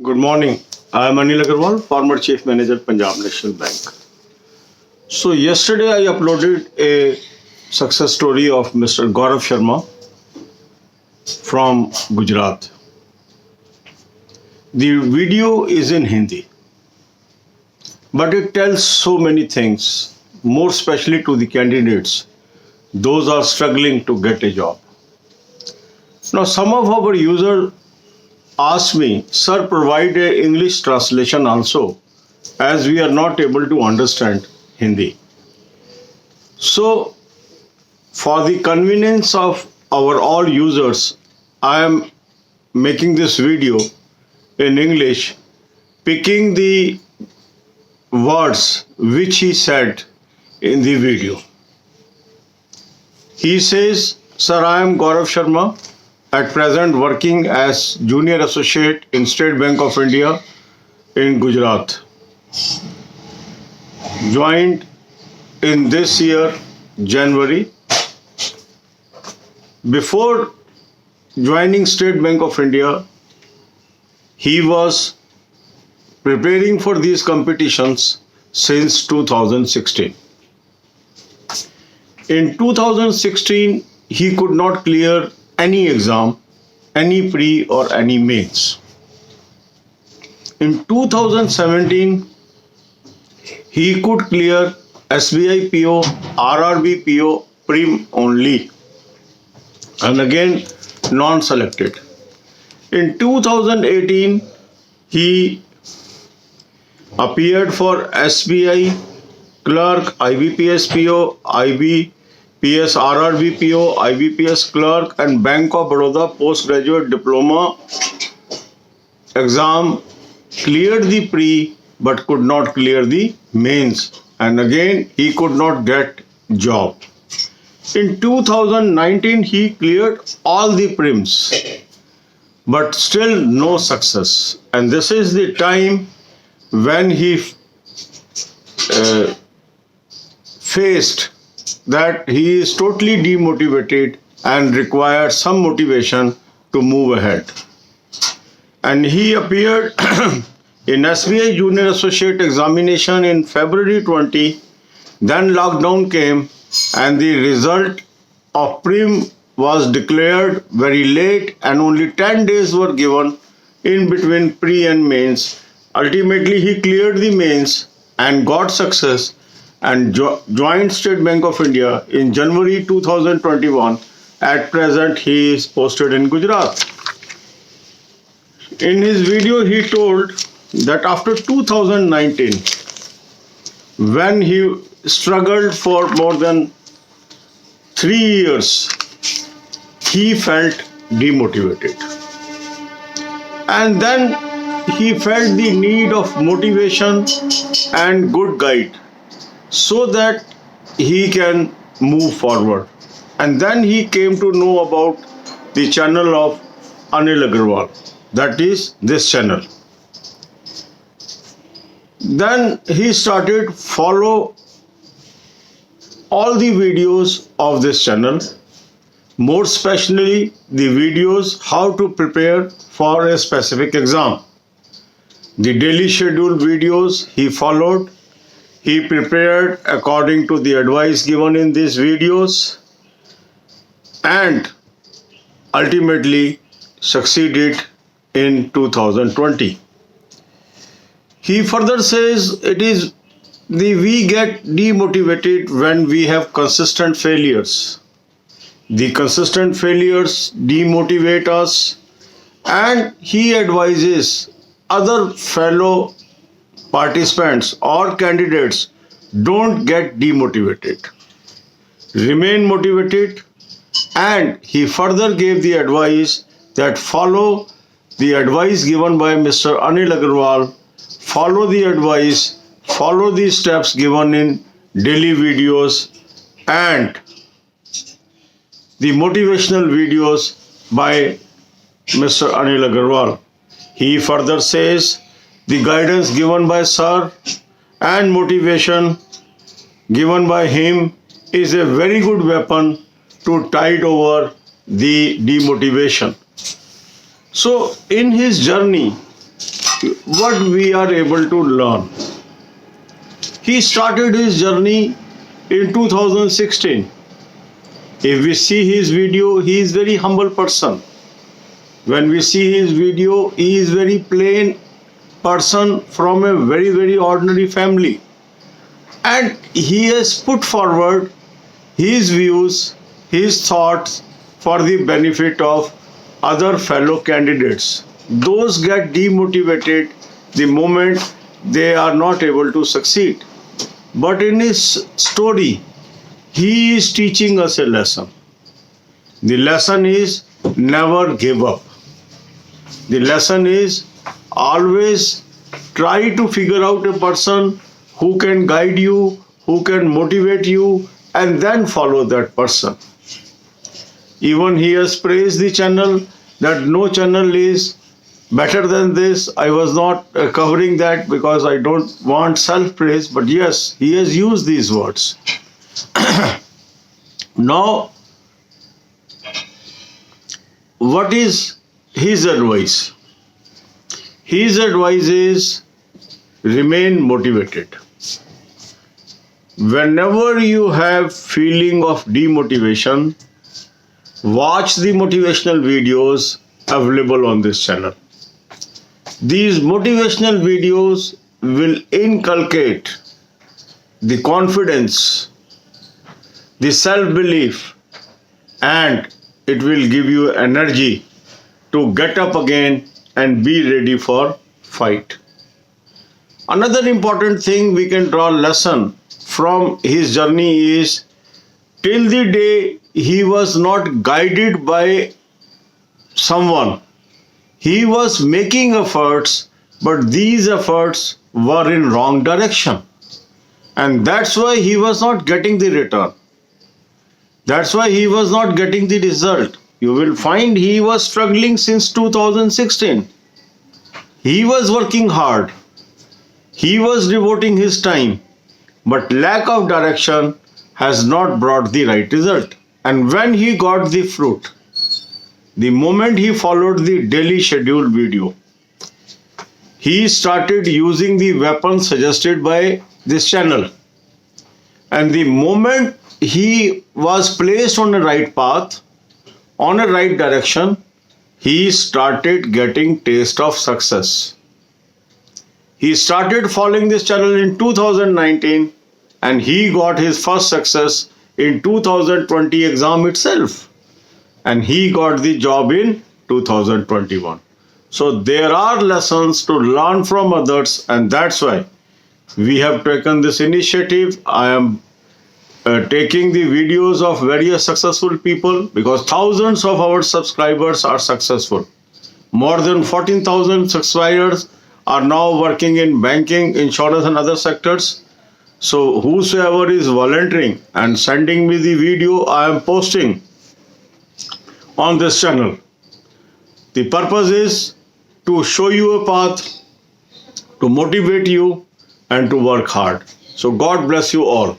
Good morning. I am Anil Agarwal, former Chief Manager, Punjab National Bank. So yesterday I uploaded a success story of Mr. Gaurav Sharma from Gujarat. The video is in Hindi, but it tells so many things, more especially to the candidates. Those are struggling to get a job. Now, some of our users asked me, sir, provide a English translation also, as we are not able to understand Hindi. So, for the convenience of our all users, I am making this video in English, picking the words which he said in the video. He says, sir, I am Gaurav Sharma, at present working as junior associate in State Bank of India in Gujarat. Joined in this year, January. Before joining State Bank of India, he was preparing for these competitions since 2016. In 2016, he could not clear any exam, any pre or any mains. In 2017, he could clear SBI PO, RRB PO, prim only, and again non-selected. In 2018, he appeared for SBI clerk, IBPS PO, IBPS RRB PO, IBPS clerk and Bank of Baroda postgraduate diploma exam, cleared the pre but could not clear the mains, and again he could not get job. In 2019 he cleared all the prims but still no success, and this is the time when he faced that he is totally demotivated and requires some motivation to move ahead. And he appeared in SBI Junior Associate examination in February 20. Then lockdown came and the result of prim was declared very late and only 10 days were given in between pre and mains. Ultimately, he cleared the mains and got success and joined State Bank of India in January 2021. At present, he is posted in Gujarat. In his video, he told that after 2019, when he struggled for more than 3 years, he felt demotivated. And then he felt the need of motivation and good guide, so that he can move forward. And then he came to know about the channel of Anil Agarwal, that is this channel. Then he started follow all the videos of this channel, more especially the videos how to prepare for a specific exam. The daily schedule videos he followed. He prepared according to the advice given in these videos and ultimately succeeded in 2020. He further says we get demotivated when we have consistent failures. The consistent failures demotivate us, and he advises other fellow participants or candidates, don't get demotivated. Remain motivated, and he further gave the advice that follow the advice given by Mr. Anil Agarwal, follow the advice, follow the steps given in daily videos and the motivational videos by Mr. Anil Agarwal. He further says the guidance given by Sir and motivation given by him is a very good weapon to tide over the demotivation. So in his journey, what we are able to learn. He started his journey in 2016. If we see his video, he is very humble person. When we see his video, he is very plain person from a very, very ordinary family. And he has put forward his views, his thoughts for the benefit of other fellow candidates. Those get demotivated the moment they are not able to succeed. But in his story, he is teaching us a lesson. The lesson is never give up. The lesson is always try to figure out a person who can guide you, who can motivate you, and then follow that person. Even he has praised the channel that no channel is better than this. I was not covering that because I don't want self-praise, but yes, he has used these words. Now, what is his advice? His advice is remain motivated. Whenever you have feeling of demotivation, watch the motivational videos available on this channel. These motivational videos will inculcate the confidence, the self-belief, and it will give you energy to get up again and be ready for fight. Another important thing we can draw lesson from his journey is till the day he was not guided by someone. He was making efforts, but these efforts were in wrong direction. And that's why he was not getting the return. That's why he was not getting the result. You will find he was struggling since 2016. He was working hard. He was devoting his time. But lack of direction has not brought the right result. And when he got the fruit, the moment he followed the daily scheduled video, he started using the weapon suggested by this channel. And the moment he was placed on the right path, on a right direction, he started getting taste of success. He started following this channel in 2019 and he got his first success in 2020 exam itself. And he got the job in 2021. So there are lessons to learn from others, and that's why we have taken this initiative. I am taking the videos of various successful people because thousands of our subscribers are successful. More than 14,000 subscribers are now working in banking, insurance and other sectors. So whosoever is volunteering and sending me the video I am posting on this channel, the purpose is to show you a path, to motivate you and to work hard. So God bless you all.